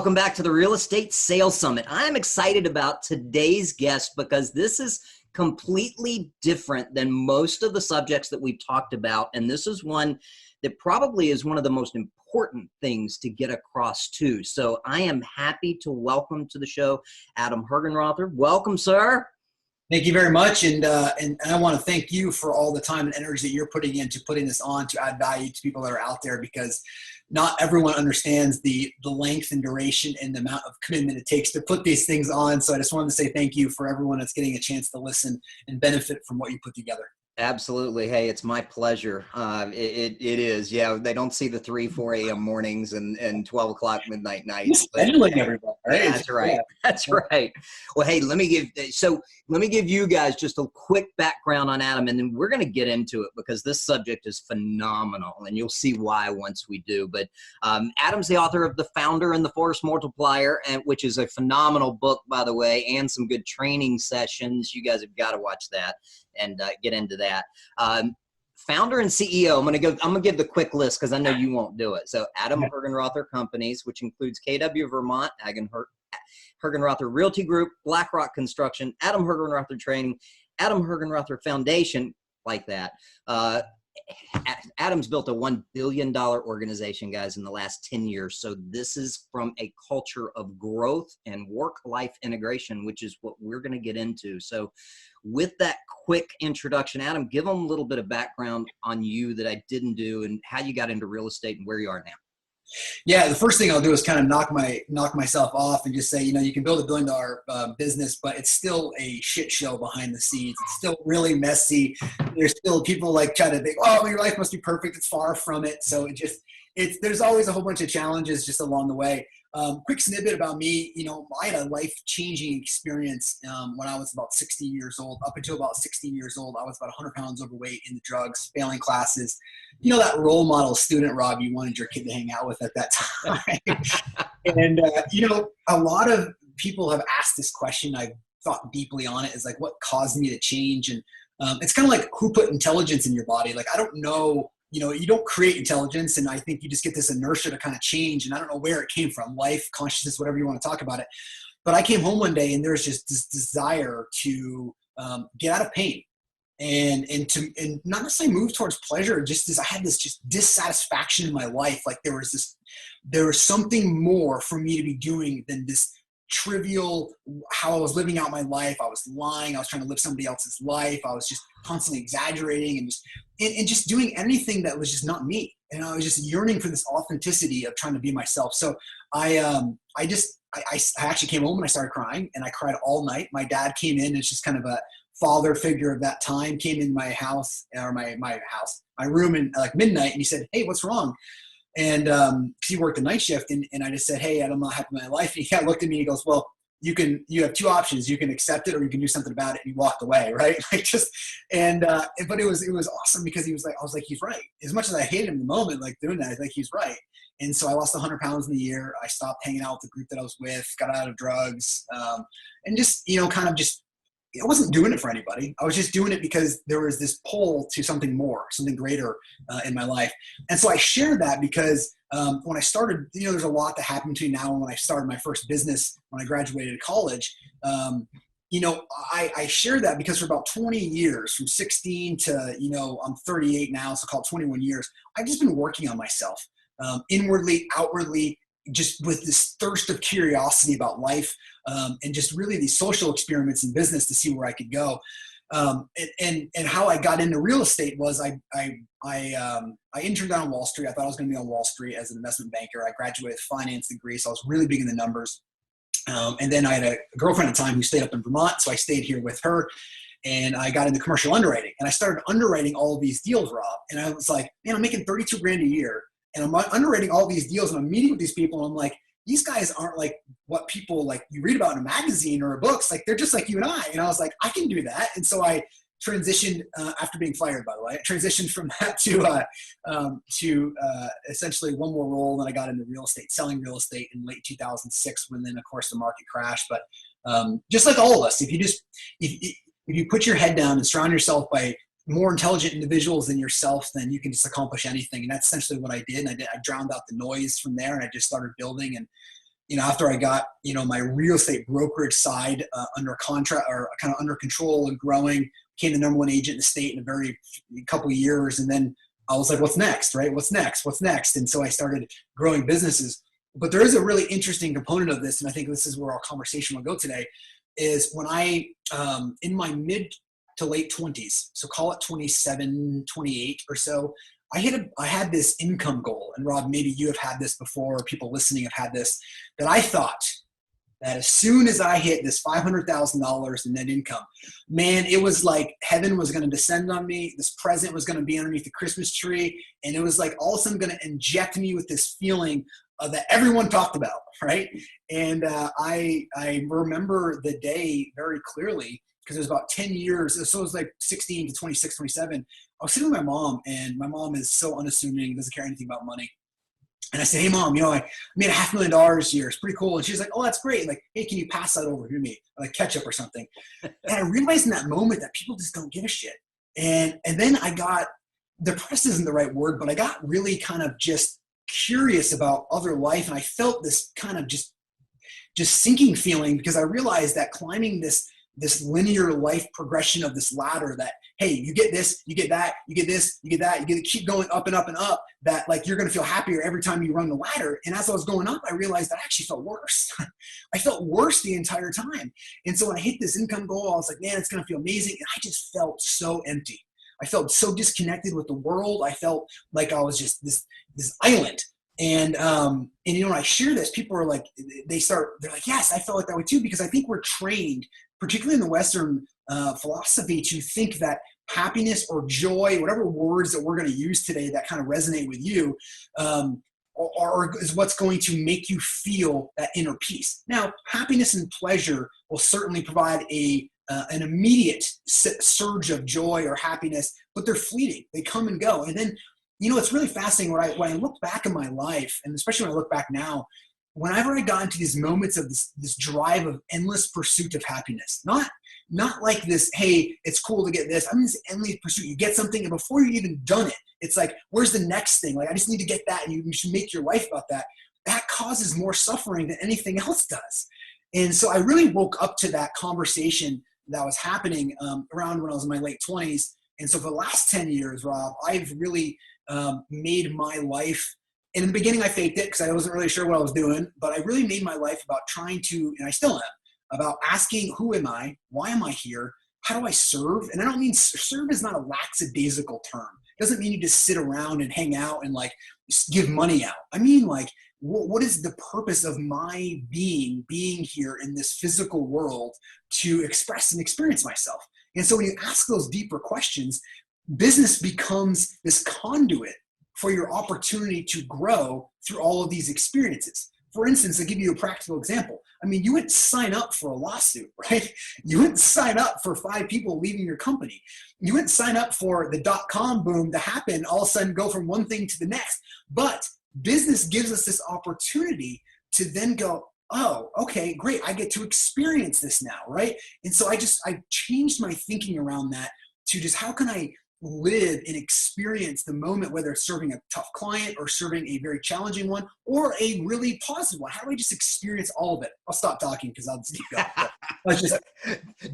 welcome back to the Real Estate Sales Summit. I'm excited about today's guest because this is completely different than most of the subjects that we've talked about. And this is one that probably is one of the most important things to get across too. So I am happy to welcome to the show, Adam Hergenrother. Welcome, sir. Thank you very much. And I want to thank you for all the time and energy that you're putting into putting this on to add value to people that are out there, because not everyone understands the length and duration and the amount of commitment it takes to put these things on. So I just wanted to say thank you for everyone that's getting a chance to listen and benefit from what you put together. Absolutely. Hey, it's my pleasure. It is. Yeah, they don't see the 3, 4 a.m. mornings and 12 o'clock midnight nights. Everybody, right? Yeah, that's right. Yeah. That's right. Well, hey, let me give you guys just a quick background on Adam, and then we're going to get into it because this subject is phenomenal, and you'll see why once we do. But Adam's the author of The Founder and the Force Multiplier, which is a phenomenal book, by the way, and some good training sessions. You guys have got to watch that and get into that. Founder and CEO. I'm gonna give the quick list because I know you won't do it. So Adam Hergenrother Companies, which includes KW Vermont, Hergenrother Realty Group, BlackRock Construction, Adam Hergenrother Training, Adam Hergenrother Foundation, like that. Adam's built a $1 billion organization, guys, in the last 10 years. So this is from a culture of growth and work-life integration, which is what we're going to get into. So with that quick introduction, Adam, give them a little bit of background on you that I didn't do and how you got into real estate and where you are now. Yeah, the first thing I'll do is kind of knock myself off and just say, you can build a $1 billion business, but it's still a shit show behind the scenes. It's still really messy. There's still people try to think, oh, your life must be perfect. It's far from it. So there's always a whole bunch of challenges just along the way. Quick snippet about me, I had a life-changing experience when I was about 16 years old. Up until about 16 years old, I was about 100 pounds overweight, in the drugs, failing classes. That role model student, Rob, you wanted your kid to hang out with at that time. And, a lot of people have asked this question. I've thought deeply on it, is what caused me to change? And it's kind of like, who put intelligence in your body? I don't know. You don't create intelligence, and I think you just get this inertia to kind of change, and I don't know where it came from, life, consciousness, whatever you want to talk about it. But I came home one day, and there's just this desire to get out of pain and not necessarily move towards pleasure. I had this just dissatisfaction in my life. There was something more for me to be doing than this trivial, how I was living out my life. I was lying. I was trying to live somebody else's life. I was just constantly exaggerating and just doing anything that was just not me. And I was just yearning for this authenticity of trying to be myself. So I actually came home and I started crying, and I cried all night. My dad came in, it's just kind of a father figure of that time, came in my house, or my room in midnight, and he said, "Hey, what's wrong?" And he worked the night shift, and I just said, "Hey, I'm not happy with my life." And he kind of looked at me and he goes, "Well, you have two options. You can accept it, or you can do something about it." And he walked away, right? But it was awesome because I was like, he's right. As much as I hated him in the moment, doing that, I think he's right. And so I lost 100 pounds in a year. I stopped hanging out with the group that I was with, got out of drugs, and I wasn't doing it for anybody. I was just doing it because there was this pull to something more, something greater in my life. And so I shared that because when I started, there's a lot that happened between now and when I started my first business, when I graduated college. I shared that because for about 20 years, from 16 to, I'm 38 now, so called 21 years, I've just been working on myself, inwardly, outwardly, just with this thirst of curiosity about life, and just really these social experiments in business to see where I could go. And how I got into real estate was I interned on Wall Street. I thought I was going to be on Wall Street as an investment banker. I graduated with a finance degree, so I was really big in the numbers. And then I had a girlfriend at the time who stayed up in Vermont, so I stayed here with her. And I got into commercial underwriting, and I started underwriting all of these deals, Rob. And I was like, man, I'm making 32 grand a year. And I'm underwriting all these deals, and I'm meeting with these people, and I'm like, these guys aren't like what people you read about in a magazine or books. They're just like you and I. And I was like, I can do that. And so I transitioned after being fired, by the way. I transitioned from that to essentially one more role. Then I got into real estate, selling real estate in late 2006, when then, of course, the market crashed. But just like all of us, if you put your head down and surround yourself by more intelligent individuals than yourself, then you can just accomplish anything. And that's essentially what I did. And I drowned out the noise from there, and I just started building. And after I got, my real estate brokerage side under contract or kind of under control and growing, became the number one agent in the state in a couple of years. And then I was like, what's next, right? What's next? And so I started growing businesses. But there is a really interesting component of this, and I think this is where our conversation will go today, is when I, in my mid to late 20s, so call it 27, 28 or so, I had this income goal. And Rob, maybe you have had this before, or people listening have had this, that I thought that as soon as I hit this $500,000 in net income, man, it was like heaven was going to descend on me. This present was going to be underneath the Christmas tree. And it was like all of a sudden going to inject me with this feeling that everyone talked about, right? And I remember the day very clearly, because it was about 10 years. So it was like 16 to 26, 27. I was sitting with my mom, and my mom is so unassuming, doesn't care anything about money. And I said, hey, Mom, I made $500,000 this year. It's pretty cool. And she's like, oh, that's great. Like, hey, can you pass that over to me? Like ketchup or something. And I realized in that moment that people just don't give a shit. And then I got, depressed isn't the right word, but I got really kind of just curious about other life. And I felt this kind of just sinking feeling, because I realized that climbing this linear life progression of this ladder, that, hey, you get this, you get that, you get this, you get that, you get to keep going up and up and up, that like you're going to feel happier every time you run the ladder. And as I was going up, I realized I actually felt worse. I felt worse the entire time. And so when I hit this income goal, I was like, man, it's going to feel amazing. And I just felt so empty. I felt so disconnected with the world. I felt like I was just this island. And when I share this, people are like, they're like, yes, I felt like that way too, because I think we're trained, particularly in the Western philosophy, to think that happiness or joy, whatever words that we're going to use today that kind of resonate with you, is what's going to make you feel that inner peace. Now, happiness and pleasure will certainly provide an immediate surge of joy or happiness, but they're fleeting. They come and go. And then, it's really fascinating when I look back in my life, and especially when I look back now, whenever I got into these moments of this drive of endless pursuit of happiness, not like this, hey, it's cool to get this. I'm in this endless pursuit. You get something, and before you've even done it, it's like, where's the next thing? Like, I just need to get that, and you should make your life about that. That causes more suffering than anything else does. And so I really woke up to that conversation that was happening around when I was in my late 20s. And so for the last 10 years, Rob, I've really made my life, and in the beginning I faked it because I wasn't really sure what I was doing, but I really made my life about trying to, and I still am, about asking, who am I? Why am I here? How do I serve? And I don't mean, serve is not a lackadaisical term. It doesn't mean you just sit around and hang out and like give money out. I mean, like, what is the purpose of my being here in this physical world to express and experience myself? And so when you ask those deeper questions, business becomes this conduit for your opportunity to grow through all of these experiences. For instance, I'll give you a practical example. I mean, you wouldn't sign up for a lawsuit, right? You wouldn't sign up for 5 people leaving your company. You wouldn't sign up for the .com boom to happen, all of a sudden go from one thing to the next. But business gives us this opportunity to then go, oh, okay, great. I get to experience this now, right? And so I changed my thinking around that to just, how can I live and experience the moment, whether it's serving a tough client or serving a very challenging one or a really positive one? How do I just experience all of it? I'll stop talking because I'll just keep going. Let's just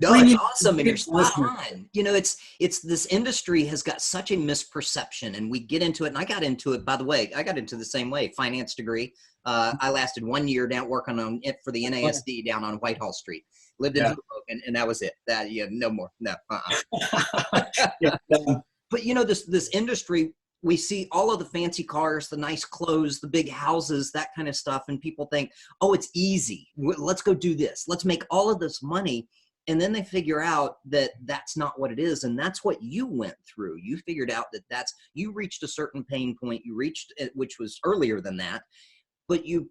no, it's awesome, and you're spot on. It's this industry has got such a misperception, and we get into it, and I got into it, by the way, I got into the same way, finance degree. I lasted 1 year down working on it for the NASD down on Whitehall Street. Lived in Hoboken, and that was it. No more. No. But this industry, we see all of the fancy cars, the nice clothes, the big houses, that kind of stuff, and people think, oh, it's easy. Let's go do this. Let's make all of this money. And then they figure out that that's not what it is, and that's what you went through. You figured out that you reached a certain pain point. You reached it, which was earlier than that. But you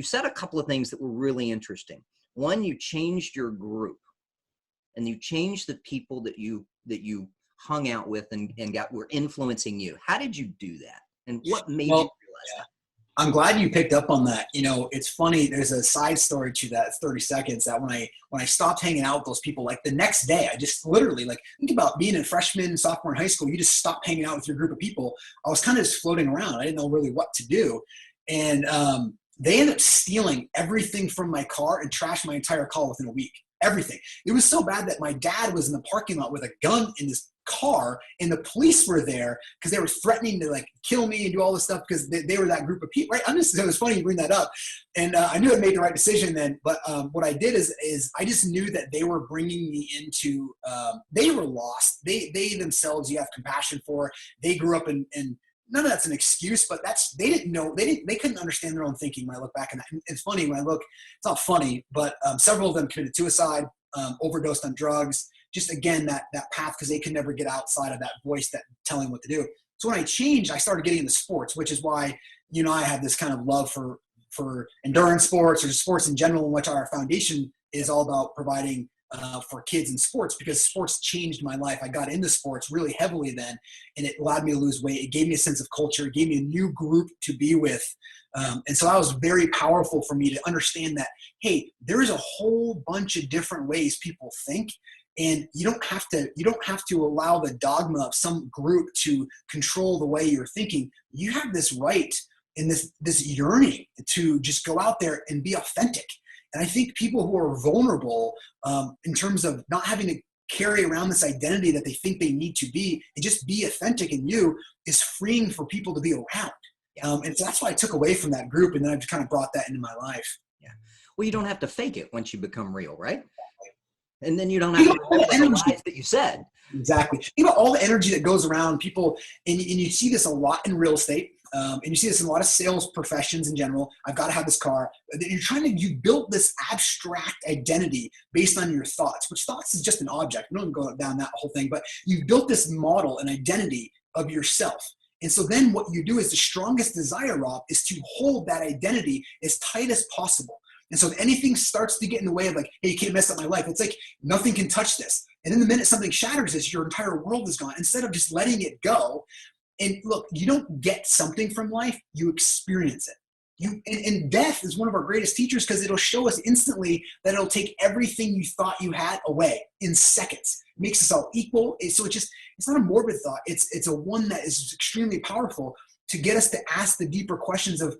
said a couple of things that were really interesting. One, you changed your group, and you changed the people that you hung out with and were influencing you. How did you do that? And what made you realize that? I'm glad you picked up on that. It's funny. There's a side story to that. 30 seconds. That when I stopped hanging out with those people, like the next day, I just literally, like, think about being a freshman, sophomore in high school. You just stop hanging out with your group of people. I was kind of just floating around. I didn't know really what to do. And they ended up stealing everything from my car and trashed my entire car within a week. Everything. It was so bad that my dad was in the parking lot with a gun in his car, and the police were there because they were threatening to like kill me and do all this stuff because they were that group of people, right? It was funny you bring that up. And I knew I'd made the right decision then, but what I did is I just knew that they were bringing me into, they were lost. They themselves, you have compassion for, they grew up in none of that's an excuse, but they didn't know, they couldn't understand their own thinking when I look back. And it's funny when I look, it's not funny, but several of them committed suicide, overdosed on drugs, just again, that path, because they could never get outside of that voice that telling what to do. So when I changed, I started getting into sports, which is why, I have this kind of love for endurance sports or just sports in general, in which our foundation is all about providing for kids in sports, because sports changed my life. I got into sports really heavily then, and it allowed me to lose weight. It gave me a sense of culture. It gave me a new group to be with. And so that was very powerful for me to understand that, hey, there is a whole bunch of different ways people think. And you don't have to allow the dogma of some group to control the way you're thinking. You have this right and this yearning to just go out there and be authentic. And I think people who are vulnerable in terms of not having to carry around this identity that they think they need to be and just be authentic in you is freeing for people to be around. And so that's why I took away from that group, and then I've kind of brought that into my life. Yeah. Well, you don't have to fake it once you become real, right? And then you don't have to have the lies that you said. Exactly. All the energy that goes around people, and you see this a lot in real estate, and you see this in a lot of sales professions in general. I've got to have this car. You built this abstract identity based on your thoughts, which thoughts is just an object. We don't go down that whole thing, but you built this model, an identity of yourself. And so then what you do is the strongest desire, Rob, is to hold that identity as tight as possible. And so if anything starts to get in the way of like, hey, you can't mess up my life, it's like nothing can touch this. And then the minute something shatters this, your entire world is gone. Instead of just letting it go. And look, you don't get something from life, you experience it. And death is one of our greatest teachers, because it'll show us instantly that it'll take everything you thought you had away in seconds. It makes us all equal. So it's not a morbid thought. It's a one that is extremely powerful to get us to ask the deeper questions of,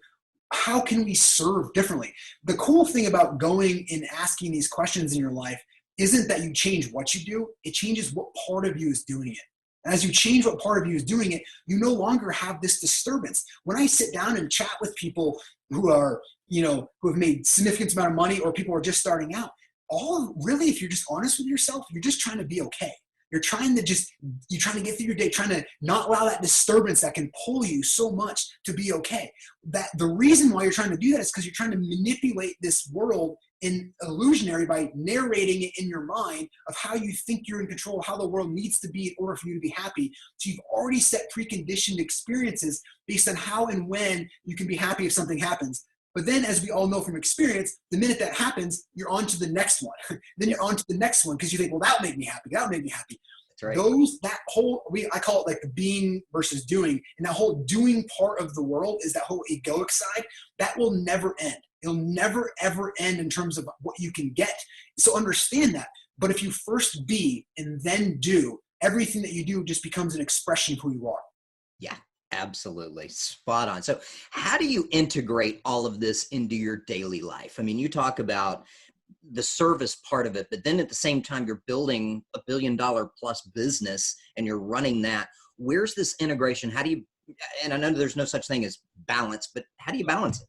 how can we serve differently? The cool thing about going and asking these questions in your life isn't that you change what you do, it changes what part of you is doing it. And as you change what part of you is doing it, you no longer have this disturbance. When I sit down and chat with people who are, who have made significant amount of money, or people who are just starting out, really, if you're just honest with yourself, you're just trying to be okay. You're trying to get through your day, trying to not allow that disturbance that can pull you so much to be okay. That the reason why you're trying to do that is because you're trying to manipulate this world in illusionary by narrating it in your mind of how you think you're in control, how the world needs to be in order for you to be happy. So you've already set preconditioned experiences based on how and when you can be happy if something happens. But then, as we all know from experience, the minute that happens, you're on to the next one. Then you're on to the next one because you think, well, that'll make me happy. That'll make me happy. That's right. I call it like the being versus doing. And that whole doing part of the world is that whole egoic side. That will never end. It'll never, ever end in terms of what you can get. So understand that. But if you first be and then do, everything that you do just becomes an expression of who you are. Yeah. Absolutely. Spot on. So how do you integrate all of this into your daily life? I mean, you talk about the service part of it, but then at the same time, you're building $1 billion plus business and you're running that. Where's this integration? How do you, and I know there's no such thing as balance, but how do you balance it?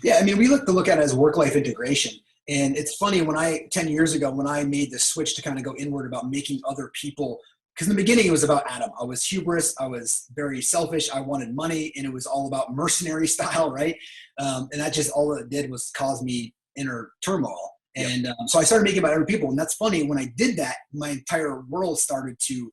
Yeah. I mean, we look at it as work-life integration. And it's funny, 10 years ago, when I made the switch to kind of go inward about making other people, because in the beginning, it was about Adam. I was hubris. I was very selfish. I wanted money, and it was all about mercenary style, right? And that just all it did was cause me inner turmoil. And so I started making about other people. And that's funny. When I did that, my entire world started to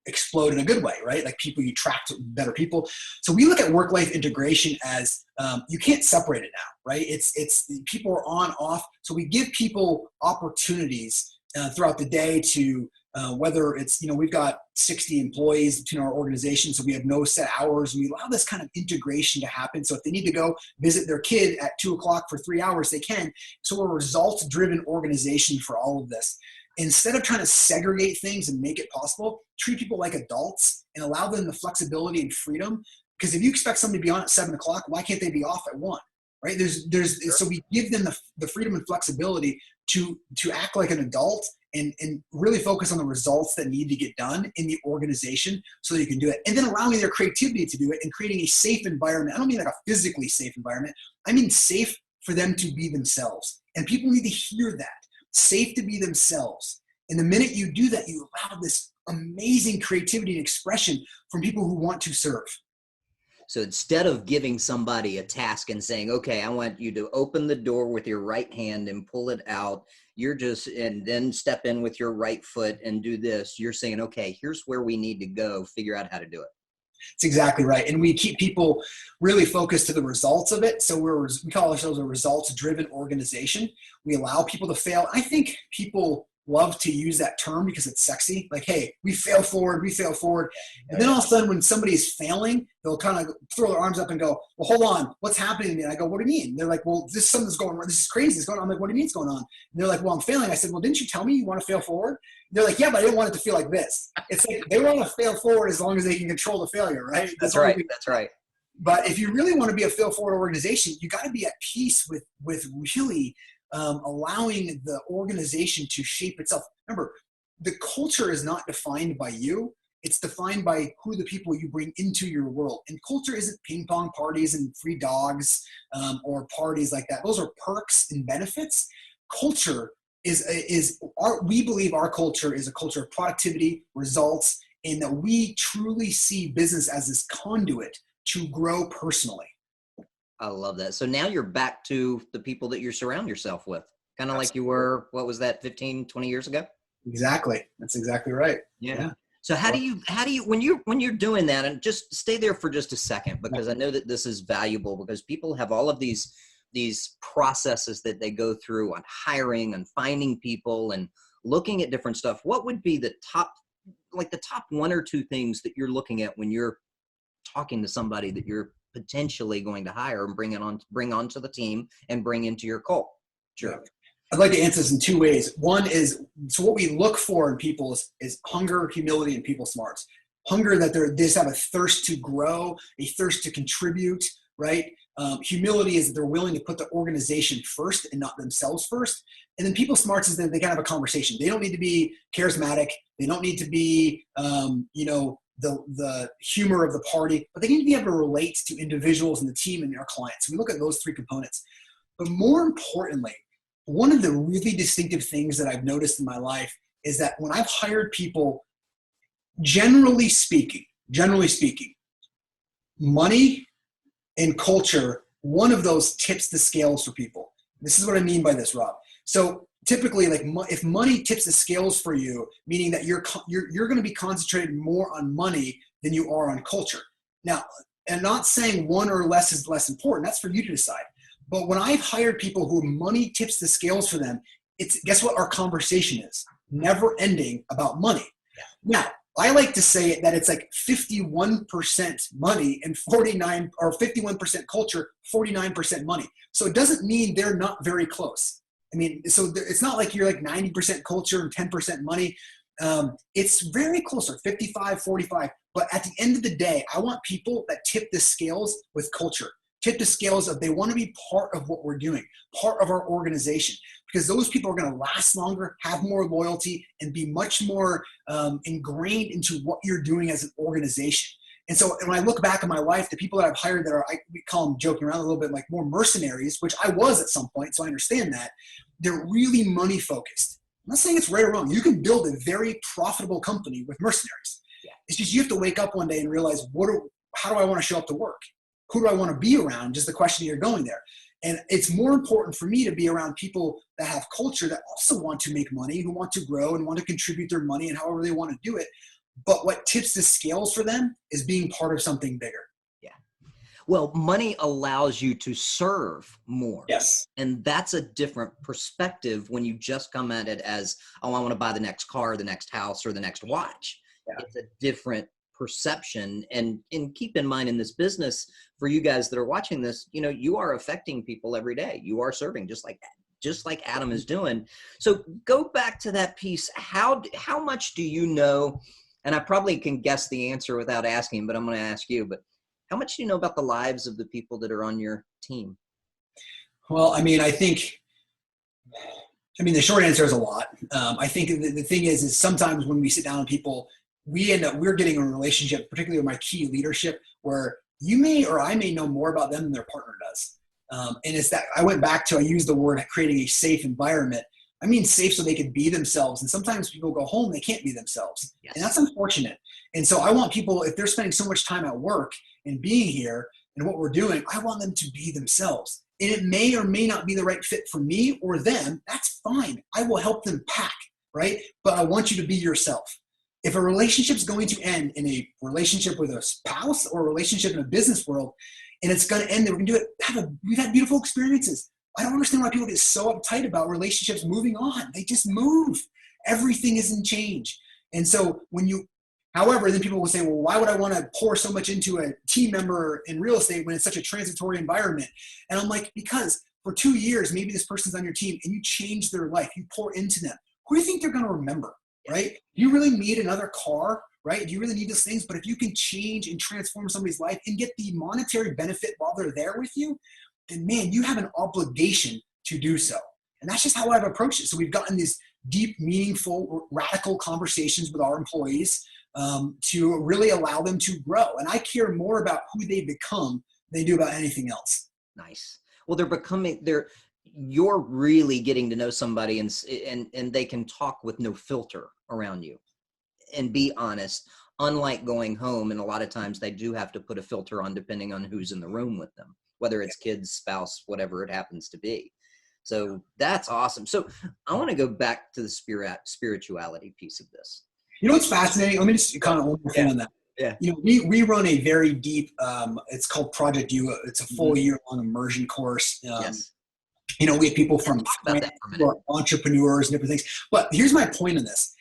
explode in a good way, right? Like you attract better people. So we look at work-life integration as you can't separate it now, right? It's people are on, off. So we give people opportunities throughout the day to whether it's, we've got 60 employees between our organization, so we have no set hours. We allow this kind of integration to happen. So if they need to go visit their kid at 2:00 for 3 hours, they can. So we're a results-driven organization for all of this. Instead of trying to segregate things and make it possible, treat people like adults and allow them the flexibility and freedom. Because if you expect somebody to be on at 7:00, why can't they be off at 1? right? Sure. So we give them the freedom and flexibility to act like an adult and really focus on the results that need to get done in the organization so you can do it. And then allowing their creativity to do it and creating a safe environment. I don't mean like a physically safe environment. I mean safe for them to be themselves. And people need to hear that. Safe to be themselves. And the minute you do that, you allow this amazing creativity and expression from people who want to serve. So instead of giving somebody a task and saying, okay, I want you to open the door with your right hand and pull it out, and then step in with your right foot and do this, you're saying, okay, here's where we need to go, figure out how to do it. That's exactly right. And we keep people really focused to the results of it. So we call ourselves a results-driven organization. We allow people to fail. I think people love to use that term because it's sexy. Like, hey, we fail forward, we fail forward. And then all of a sudden when somebody is failing, they'll kind of throw their arms up and go, well, hold on, what's happening to me? And I go, what do you mean? They're like, well, something's going on. This is crazy. It's going on. I'm like, what do you mean it's going on? And they're like, well, I'm failing. I said, well, didn't you tell me you want to fail forward? And they're like, yeah, but I didn't want it to feel like this. It's like they want to fail forward as long as they can control the failure, right? That's right. That's right. But if you really want to be a fail forward organization, you got to be at peace with really allowing the organization to shape itself. Remember, the culture is not defined by you. It's defined by who the people you bring into your world. And culture isn't ping pong parties and free dogs or parties like that. Those are perks and benefits. Culture we believe our culture is a culture of productivity, results, and that we truly see business as this conduit to grow personally. I love that. So now you're back to the people that you surround yourself with, kind of like you were, what was that, 15, 20 years ago? Exactly. That's exactly right. Yeah. So how do you, when you're doing that, and just stay there for just a second, because I know that this is valuable, because people have all of these processes that they go through on hiring and finding people and looking at different stuff. What would be the top 1 or 2 things that you're looking at when you're talking to somebody that you're potentially going to hire and bring onto the team and bring into your culture? Sure. I'd like to answer this in 2 ways. One is, so what we look for in people is hunger, humility, and people smarts. Hunger, that they just have a thirst to grow, a thirst to contribute, right? Humility is that they're willing to put the organization first and not themselves first. And then people smarts is that they can have a conversation. They don't need to be charismatic. They don't need to be, the humor of the party, but they need to be able to relate to individuals and the team and their clients. So we look at those 3 components. But more importantly, one of the really distinctive things that I've noticed in my life is that when I've hired people, generally speaking, money and culture, one of those tips the scales for people. This is what I mean by this, Rob. So typically, like, if money tips the scales for you, meaning that you're going to be concentrated more on money than you are on culture. Now, I'm not saying one or less is less important. That's for you to decide. But when I've hired people who money tips the scales for them, guess what our conversation is? Never ending about money. Yeah. Now, I like to say that it's like 51% money and 51% culture, 49% money. So it doesn't mean they're not very close. I mean, so it's not like you're like 90% culture and 10% money. It's very close, 55, 45. But at the end of the day, I want people that tip the scales with culture. Tip the scales of they want to be part of what we're doing, part of our organization, because those people are going to last longer, have more loyalty, and be much more ingrained into what you're doing as an organization. And so when I look back in my life, the people that I've hired that are, we call them, joking around a little bit, like more mercenaries, which I was at some point, so I understand that. They're really money focused. I'm not saying it's right or wrong. You can build a very profitable company with mercenaries. Yeah. It's just you have to wake up one day and realize, how do I want to show up to work? Who do I want to be around? Just the question, you're going there. And it's more important for me to be around people that have culture, that also want to make money, who want to grow and want to contribute their money and however they want to do it. But what tips the scales for them is being part of something bigger. Yeah. Well, money allows you to serve more. Yes. And that's a different perspective when you just come at it as, oh, I want to buy the next car, the next house, or the next watch. Yeah. It's a different perception. And keep in mind, in this business, for you guys that are watching this, you are affecting people every day. You are serving just like Adam is doing. So go back to that piece. How much do you know? And I probably can guess the answer without asking, but I'm going to ask you, but how much do you know about the lives of the people that are on your team? Well, the short answer is a lot. I think the thing is sometimes when we sit down with people, we're getting a relationship, particularly with my key leadership, where you may or I may know more about them than their partner does. And it's that I used the word creating a safe environment. I mean, safe so they can be themselves. And sometimes people go home, they can't be themselves. Yes. And that's unfortunate. And so I want people, if they're spending so much time at work and being here and what we're doing, I want them to be themselves. And it may or may not be the right fit for me or them. That's fine. I will help them pack, right? But I want you to be yourself. If a relationship is going to end in a relationship with a spouse or a relationship in a business world, and it's going to end, we're going to do it. We've had beautiful experiences. I don't understand why people get so uptight about relationships moving on. They just move. Everything is in change. And so however, then people will say, well, why would I want to pour so much into a team member in real estate when it's such a transitory environment? And I'm like, because for 2 years, maybe this person's on your team and you change their life, you pour into them. Who do you think they're going to remember, right? Do you really need another car, right? Do you really need those things? But if you can change and transform somebody's life and get the monetary benefit while they're there with you, then man, you have an obligation to do so. And that's just how I've approached it. So we've gotten these deep, meaningful, radical conversations with our employees to really allow them to grow. And I care more about who they become than they do about anything else. Nice. Well, you're really getting to know somebody and they can talk with no filter around you and be honest, unlike going home. And a lot of times they do have to put a filter on depending on who's in the room with them, whether it's kids, spouse, whatever it happens to be. So that's awesome. So I want to go back to the spirituality piece of this. You know what's fascinating? Let me just comment one more thing on that. Yeah. We run a very deep, it's called Project U. It's a full year-long immersion course. Yes. We have people from entrepreneurs and different things. But here's my point on this.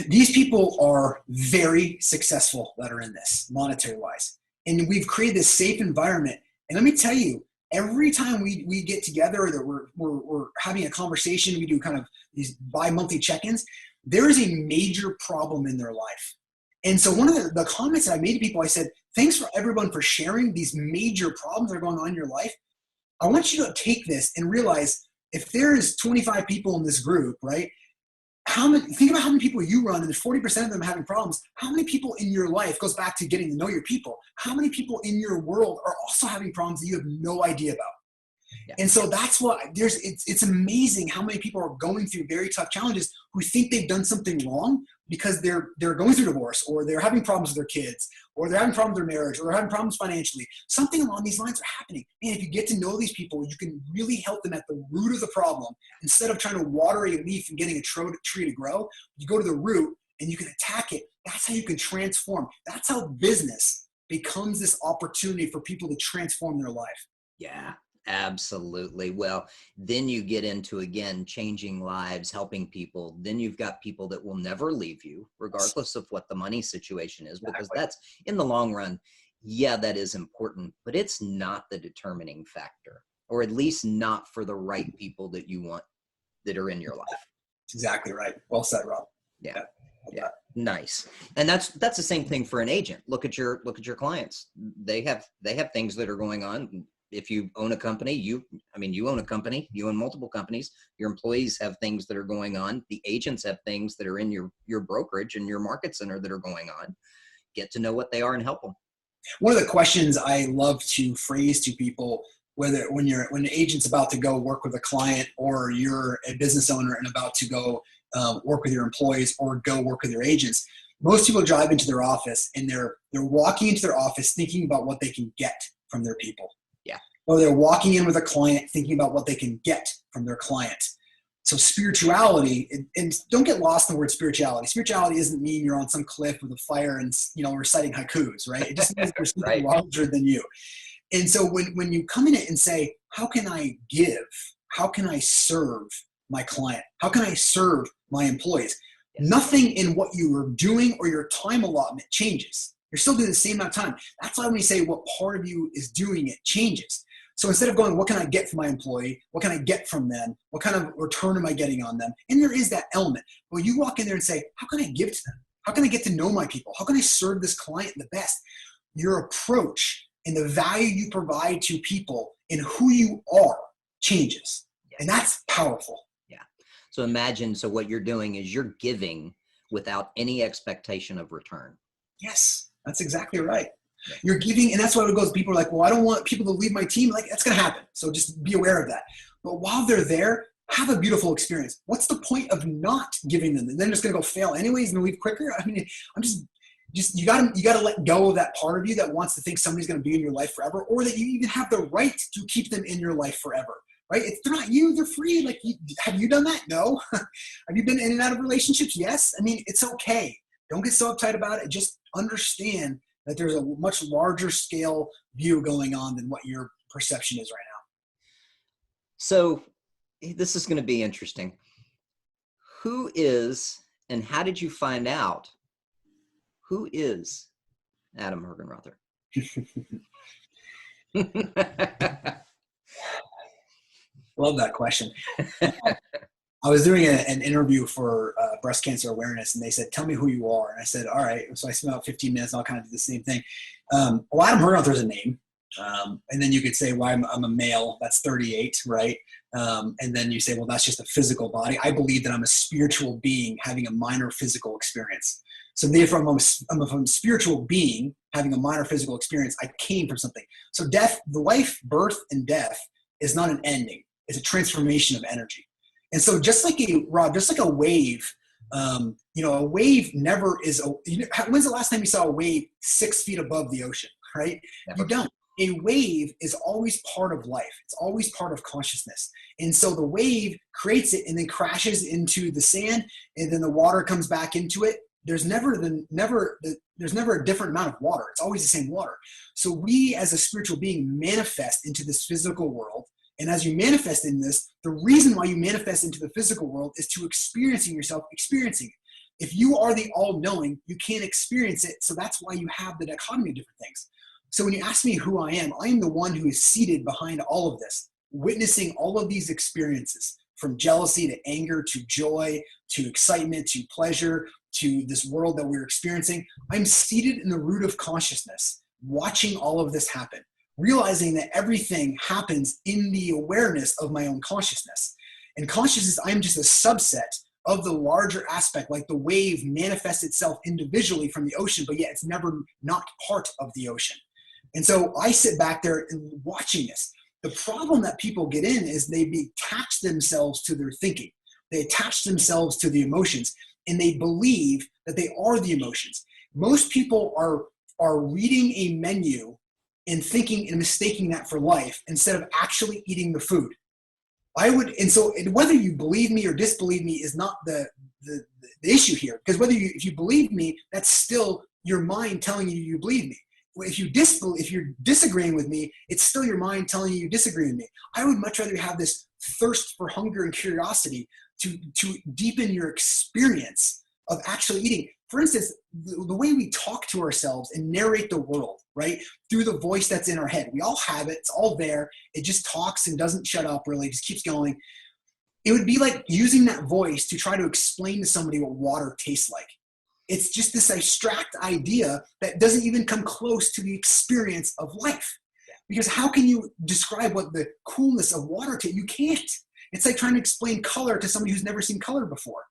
These people are very successful that are in this, monetary-wise. And we've created this safe environment. And let me tell you, every time we get together, that we're having a conversation, we do kind of these bi-monthly check-ins, there is a major problem in their life. And so one of the comments that I made to people, I said, thanks for everyone for sharing these major problems that are going on in your life. I want you to take this and realize if there is 25 people in this group, right? Think about how many people you run and there's 40% of them having problems. How many people in your life, goes back to getting to know your people, how many people in your world are also having problems that you have no idea about? Yeah. And so that's what it's amazing how many people are going through very tough challenges who think they've done something wrong because they're going through divorce, or they're having problems with their kids, or they're having problems with their marriage, or they're having problems financially. Something along these lines are happening. And if you get to know these people, you can really help them at the root of the problem. Instead of trying to water a leaf and getting a tree to grow, you go to the root and you can attack it. That's how you can transform. That's how business becomes this opportunity for people to transform their life. Yeah. Absolutely. Well, then you get into, again, changing lives, helping people. Then you've got people that will never leave you, regardless of what the money situation is, because that's, in the long run, yeah, that is important, but it's not the determining factor, or at least not for the right people that you want that are in your life. That's exactly right. Well said, Rob. Yeah. Yeah. Nice. And that's the same thing for an agent. Look at your clients. They have things that are going on. If you own a company, you own a company, you own multiple companies, your employees have things that are going on. The agents have things that are in your brokerage and your market center that are going on. Get to know what they are and help them. One of the questions I love to phrase to people, when an agent's about to go work with a client, or you're a business owner and about to go work with your employees or go work with your agents, most people drive into their office and they're walking into their office thinking about what they can get from their people. Yeah. Or they're walking in with a client thinking about what they can get from their client. So spirituality, and don't get lost in the word spirituality. Spirituality doesn't mean you're on some cliff with a fire and reciting haikus, right? It just means there's something larger than you. And so when you come in it and say, how can I give? How can I serve my client? How can I serve my employees? Yes. Nothing in what you are doing or your time allotment changes. You're still doing the same amount of time. That's why when you say what part of you is doing it changes. So instead of going, what can I get from my employee? What can I get from them? What kind of return am I getting on them? And there is that element. Well, you walk in there and say, how can I give to them? How can I get to know my people? How can I serve this client the best? Your approach and the value you provide to people and who you are changes. And that's powerful. Yeah. So imagine, so what you're doing is you're giving without any expectation of return. Yes, that's exactly right. Yeah. You're giving, and that's why it goes, people are like, well, I don't want people to leave my team. Like, that's going to happen. So just be aware of that. But while they're there, have a beautiful experience. What's the point of not giving them? They're just going to go fail anyways and leave quicker. I mean, I'm just you gotta let go of that part of you that wants to think somebody's going to be in your life forever, or that you even have the right to keep them in your life forever. Right? They're not you. They're free. Like, have you done that? No. Have you been in and out of relationships? Yes. I mean, it's okay. Don't get so uptight about it. Just understand that there's a much larger scale view going on than what your perception is right now. So this is going to be interesting. Who is, and how did you find out, who is Adam Hergenrother? Love that question. I was doing an interview for breast cancer awareness, and they said, tell me who you are. And I said, all right. So I spent about 15 minutes, and I'll kind of do the same thing. Well, Adam Hergenrother is a name. And then you could say, well, I'm a male. That's 38, right? And then you say, well, that's just a physical body. I believe that I'm a spiritual being having a minor physical experience. So therefore, I'm a spiritual being having a minor physical experience. I came from something. So death, the life, birth, and death is not an ending. It's a transformation of energy. And so just like a wave, a wave never is, when's the last time you saw a wave 6 feet above the ocean, right? Never. You don't. A wave is always part of life. It's always part of consciousness. And so the wave creates it and then crashes into the sand, and then the water comes back into it. There's never a different amount of water. It's always the same water. So we as a spiritual being manifest into this physical world. And as you manifest in this, the reason why you manifest into the physical world is to experiencing yourself, experiencing it. If you are the all-knowing, you can't experience it. So that's why you have the dichotomy of different things. So when you ask me who I am the one who is seated behind all of this, witnessing all of these experiences, from jealousy to anger to joy to excitement to pleasure to this world that we're experiencing. I'm seated in the root of consciousness, watching all of this happen, realizing that everything happens in the awareness of my own consciousness. And consciousness, I'm just a subset of the larger aspect, like the wave manifests itself individually from the ocean, but yet it's never not part of the ocean. And so I sit back there and watching this. The problem that people get in is they attach themselves to their thinking. They attach themselves to the emotions, and they believe that they are the emotions. Most people are reading a menu and thinking and mistaking that for life instead of actually eating the food. And so whether you believe me or disbelieve me is not the issue here, because if you believe me, that's still your mind telling you believe me. If you're disagreeing with me, it's still your mind telling you disagree with me. I would much rather have this thirst for hunger and curiosity to deepen your experience of actually eating. For instance, the way we talk to ourselves and narrate the world, right? Through the voice that's in our head. We all have it. It's all there. It just talks and doesn't shut up, really. It just keeps going. It would be like using that voice to try to explain to somebody what water tastes like. It's just this abstract idea that doesn't even come close to the experience of life. Because how can you describe what the coolness of water tastes? You can't. It's like trying to explain color to somebody who's never seen color before.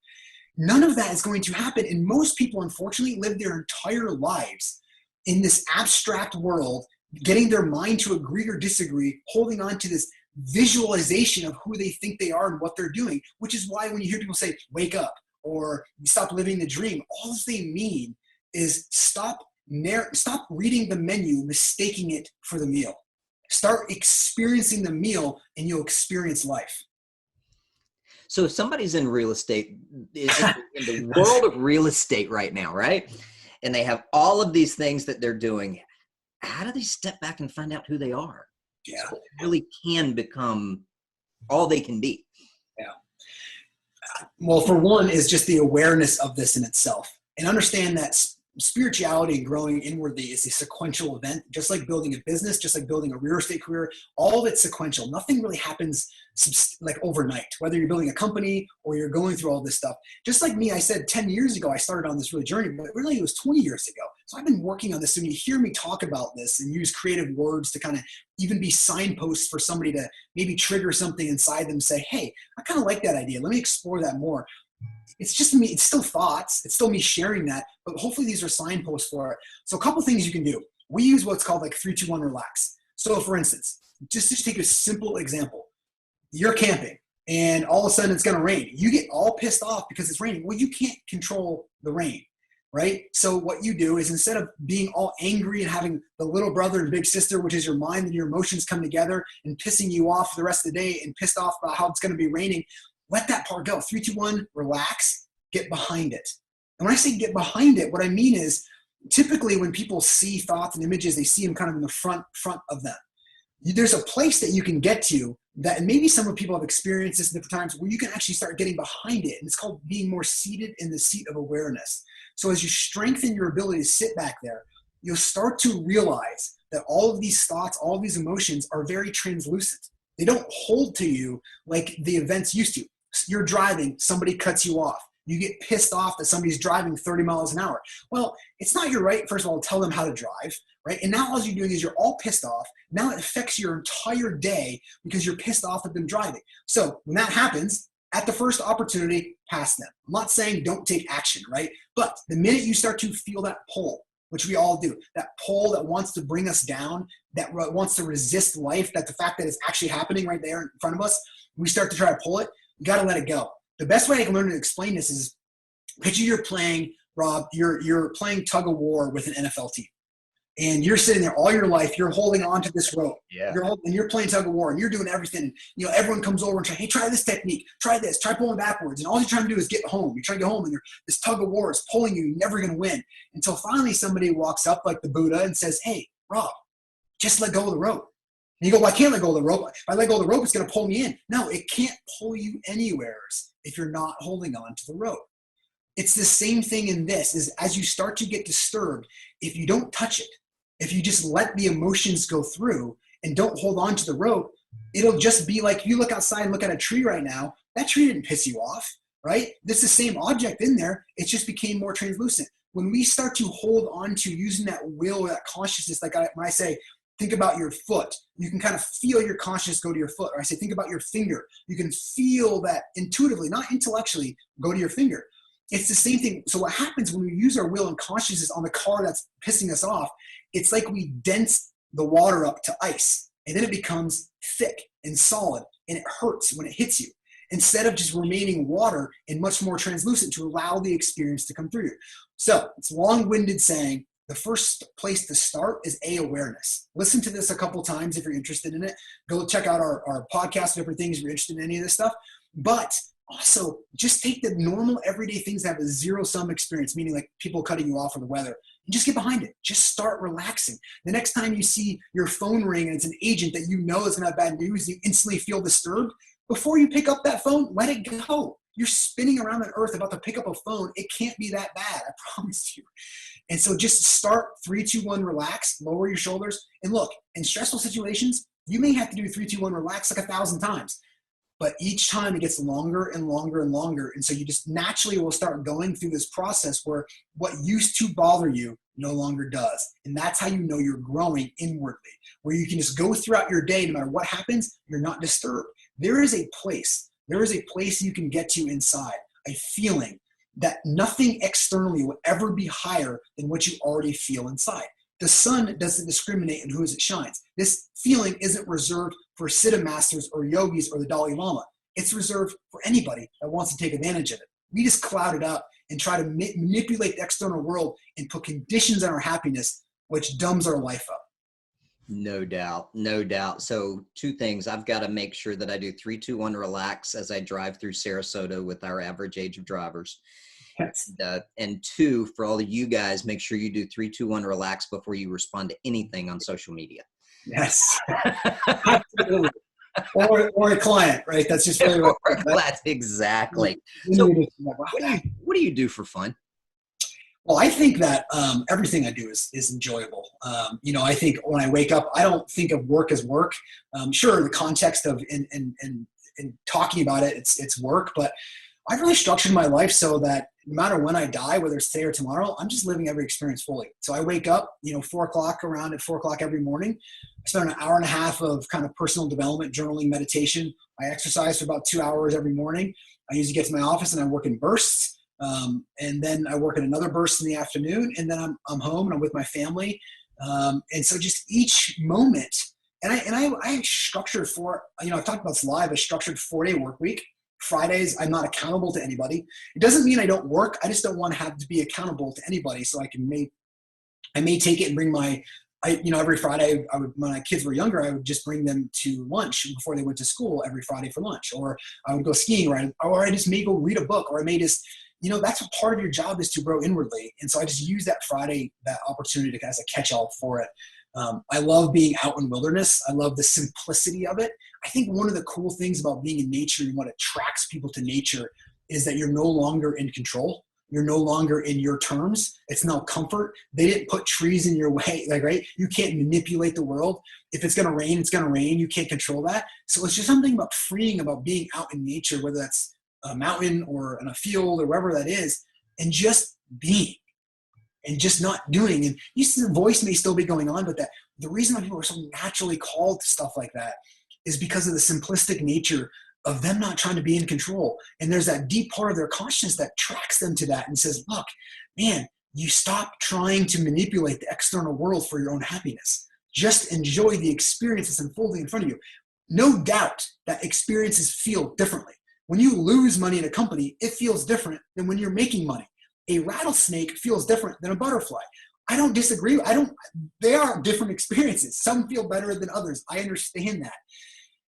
None of that is going to happen. And most people, unfortunately, live their entire lives in this abstract world, getting their mind to agree or disagree, holding on to this visualization of who they think they are and what they're doing, which is why when you hear people say, wake up, or stop living the dream, all they mean is stop reading the menu, mistaking it for the meal. Start experiencing the meal and you'll experience life. So if somebody's in real estate, in the world of real estate right now, right? And they have all of these things that they're doing, how do they step back and find out who they are? Yeah. So they really can become all they can be. Yeah. Well, for one is just the awareness of this in itself, and understand that spirituality and growing inwardly is a sequential event, just like building a business, just like building a real estate career. All of it's sequential. Nothing really happens like overnight, whether you're building a company or you're going through all this stuff. Just like me, I said 10 years ago, I started on this really journey, but really it was 20 years ago. So I've been working on this. So when you hear me talk about this and use creative words to kind of even be signposts for somebody to maybe trigger something inside them, say, hey, I kind of like that idea. Let me explore that more. It's just me. It's still thoughts. It's still me sharing that, but hopefully these are signposts for it. So a couple things you can do. We use what's called like 3, 2, 1, relax. So for instance, just to take a simple example, you're camping and all of a sudden it's going to rain. You get all pissed off because it's raining. Well, you can't control the rain, right? So what you do is, instead of being all angry and having the little brother and big sister, which is your mind and your emotions, come together and pissing you off for the rest of the day and pissed off about how it's going to be raining, let that part go. 3, 2, 1, relax, get behind it. And when I say get behind it, what I mean is, typically when people see thoughts and images, they see them kind of in the front of them. There's a place that you can get to that, and maybe some of people have experienced this in different times, where you can actually start getting behind it. And it's called being more seated in the seat of awareness. So as you strengthen your ability to sit back there, you'll start to realize that all of these thoughts, all of these emotions are very translucent. They don't hold to you like the events used to. You're driving, somebody cuts you off. You get pissed off that somebody's driving 30 miles an hour. Well, it's not your right, first of all, to tell them how to drive, right? And now all you're doing is you're all pissed off. Now it affects your entire day because you're pissed off at them driving. So when that happens, at the first opportunity, pass them. I'm not saying don't take action, right? But the minute you start to feel that pull, which we all do, that pull that wants to bring us down, that wants to resist life, that the fact that it's actually happening right there in front of us, we start to try to pull it, you got to let it go. The best way I can learn to explain this is, picture you're playing, Rob, you're playing tug of war with an NFL team. And you're sitting there all your life, you're holding on to this rope. Yeah. You're playing tug of war, and you're doing everything. You know, everyone comes over and says, hey, try this technique, try this, try pulling backwards. And all you're trying to do is get home. You're trying to get home, and this tug of war is pulling you. You're never going to win. Until finally somebody walks up like the Buddha and says, hey, Rob, just let go of the rope. And you go, well, I can't let go of the rope. If I let go of the rope, it's going to pull me in. No, it can't pull you anywhere if you're not holding on to the rope. It's the same thing in this, is as you start to get disturbed, if you don't touch it, if you just let the emotions go through and don't hold on to the rope, it'll just be like, you look outside and look at a tree right now, that tree didn't piss you off, right? This is the same object in there. It just became more translucent. When we start to hold on to using that will, that consciousness, like when I say, think about your foot, you can kind of feel your consciousness go to your foot. Or I say, think about your finger. You can feel that intuitively, not intellectually, go to your finger. It's the same thing. So what happens when we use our will and consciousness on the car that's pissing us off, it's like we dense the water up to ice, and then it becomes thick and solid, and it hurts when it hits you, instead of just remaining water and much more translucent to allow the experience to come through you. So it's long-winded saying, the first place to start is awareness. Listen to this a couple times if you're interested in it. Go check out our podcast, different things if you're interested in any of this stuff. But also, just take the normal everyday things that have a zero-sum experience, meaning like people cutting you off or the weather, and just get behind it. Just start relaxing. The next time you see your phone ring and it's an agent that you know is going to have bad news, you instantly feel disturbed. Before you pick up that phone, let it go. You're spinning around on earth about to pick up a phone. It can't be that bad, I promise you. And so just start 3, 2, 1, relax, lower your shoulders. And look, in stressful situations, you may have to do 3, 2, 1, relax like 1,000 times. But each time it gets longer and longer and longer. And so you just naturally will start going through this process where what used to bother you no longer does. And that's how you know you're growing inwardly, where you can just go throughout your day, no matter what happens, you're not disturbed. There is a place you can get to inside, a feeling that nothing externally will ever be higher than what you already feel inside. The sun doesn't discriminate in whose it shines. This feeling isn't reserved for Siddha masters or yogis or the Dalai Lama. It's reserved for anybody that wants to take advantage of it. We just cloud it up and try to manipulate the external world and put conditions on our happiness, which dumbs our life up. No doubt. No doubt. So 2 things. I've got to make sure that I do 3, 2, 1, relax as I drive through Sarasota with our average age of drivers. Yes. And 2, for all of you guys, make sure you do 3, 2, 1, relax before you respond to anything on social media. Yes. Absolutely. Or a client, right? That's just really what that's exactly. So what do you do for fun? Well, I think that everything I do is enjoyable. I think when I wake up, I don't think of work as work. Sure, in the context of in talking about it, it's work, but I've really structured my life so that no matter when I die, whether it's today or tomorrow, I'm just living every experience fully. So I wake up, 4:00 around at 4:00 every morning. I spend an hour and a half of kind of personal development, journaling, meditation. I exercise for about 2 hours every morning. I usually get to my office and I work in bursts. And then I work in another burst in the afternoon, and then I'm home and I'm with my family. And so just each moment, and I structured I've talked about this live, a structured 4-day work week. Fridays, I'm not accountable to anybody. It doesn't mean I don't work. I just don't want to have to be accountable to anybody. So I may take it and bring every Friday, when my kids were younger, I would just bring them to lunch before they went to school every Friday for lunch, or I would go skiing, or I just may go read a book, or I may just, that's what part of your job is, to grow inwardly. And so I just use that Friday, that opportunity to kind of catch all for it. I love being out in wilderness. I love the simplicity of it. I think one of the cool things about being in nature and what attracts people to nature is that you're no longer in control. You're no longer in your terms. It's now comfort. They didn't put trees in your way, right? You can't manipulate the world. If it's going to rain, it's going to rain. You can't control that. So it's just something about freeing, about being out in nature, whether that's a mountain or in a field or wherever that is, and just being. And just not doing. And the voice may still be going on, but the reason why people are so naturally called to stuff like that is because of the simplistic nature of them not trying to be in control. And there's that deep part of their consciousness that tracks them to that and says, look, man, you stop trying to manipulate the external world for your own happiness. Just enjoy the experience that's unfolding in front of you. No doubt that experiences feel differently. When you lose money in a company, it feels different than when you're making money. A rattlesnake feels different than a butterfly. I don't disagree. They are different experiences. Some feel better than others. I understand that.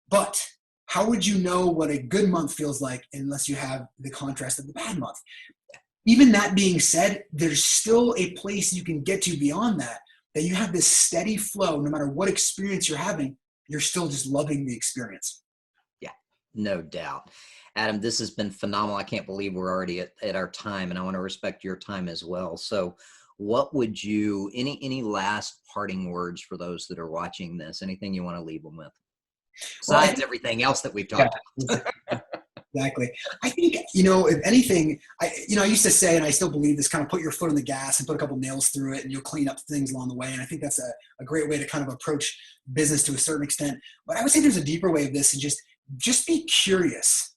But how would you know what a good month feels like unless you have the contrast of the bad month? Even that being said, there's still a place you can get to beyond that you have this steady flow. No matter what experience you're having, you're still just loving the experience. Yeah, no doubt. Adam, this has been phenomenal. I can't believe we're already at our time, and I want to respect your time as well. So what would you, any last parting words for those that are watching this? Anything you want to leave them with? Besides everything else that we've talked about. Exactly. I think, if anything, I used to say, and I still believe this, kind of put your foot on the gas and put a couple nails through it, and you'll clean up things along the way. And I think that's a great way to kind of approach business to a certain extent. But I would say there's a deeper way of this, and just be curious.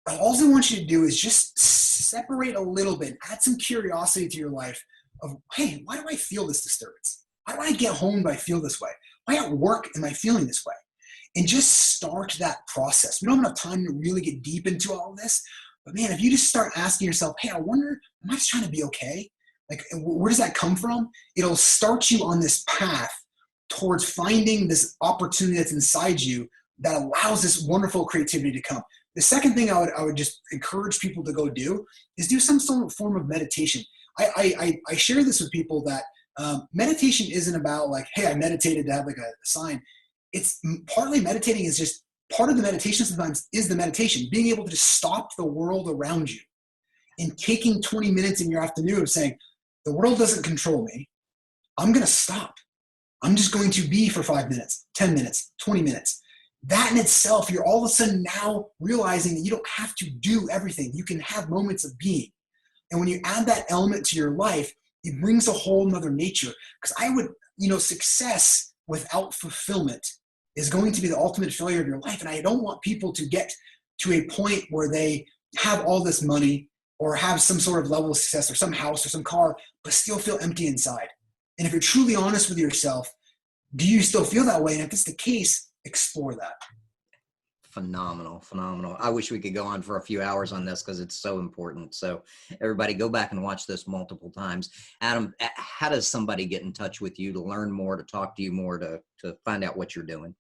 All I want you to do is just separate a little bit, add some curiosity to your life of, hey, why do I feel this disturbance? Why do I get home do I feel this way? Why at work am I feeling this way? And just start that process. We don't have enough time to really get deep into all of this, but man, if you just start asking yourself, hey, I wonder, am I just trying to be okay? Like, where does that come from? It'll start you on this path towards finding this opportunity that's inside you that allows this wonderful creativity to come. The second thing I would just encourage people to go do is do some sort of form of meditation. I share this with people that meditation isn't about like, hey, I meditated to have like a sign. It's partly meditating is just part of the meditation sometimes is the meditation, being able to just stop the world around you and taking 20 minutes in your afternoon of saying, the world doesn't control me. I'm going to stop. I'm just going to be for 5 minutes, 10 minutes, 20 minutes. That in itself, you're all of a sudden now realizing that you don't have to do everything. You can have moments of being. And when you add that element to your life, it brings a whole nother nature. Because I would, success without fulfillment is going to be the ultimate failure of your life. And I don't want people to get to a point where they have all this money or have some sort of level of success or some house or some car, but still feel empty inside. And if you're truly honest with yourself, do you still feel that way? And if it's the case, explore that. Phenomenal. I wish we could go on for a few hours on this because it's so important. So everybody go back and watch this multiple times. Adam, how does somebody get in touch with you to learn more, to talk to you more, to find out what you're doing?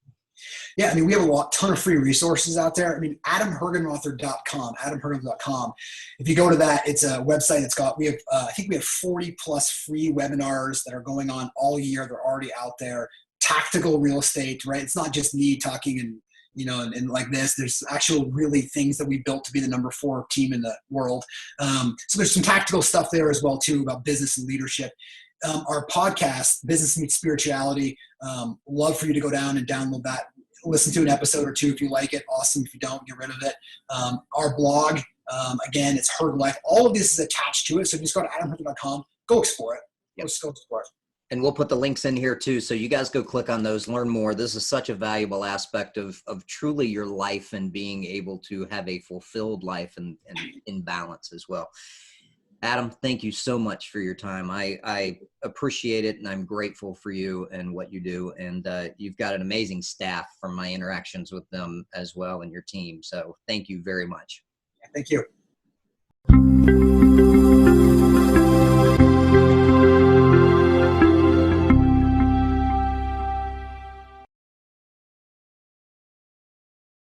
Yeah, we have a ton of free resources out there. AdamHergenrother.com. If you go to that, it's a website that's got, I think we have 40 plus free webinars that are going on all year. They're already out there. Tactical real estate, right? It's not just me talking and like this. There's actual really things that we built to be the number 4 team in the world. So there's some tactical stuff there as well too about business and leadership. Our podcast, Business Meets Spirituality, love for you to go down and download that. Listen to an episode or two if you like it. Awesome. If you don't, get rid of it. Our blog, Again, it's Herbalife. All of this is attached to it. So just go to adamhergenrother.com, go explore it. Yep. Go explore it. And we'll put the links in here too. So you guys go click on those, learn more. This is such a valuable aspect of truly your life and being able to have a fulfilled life and in balance as well. Adam, thank you so much for your time. I appreciate it, and I'm grateful for you and what you do. And you've got an amazing staff from my interactions with them as well and your team. So thank you very much. Thank you.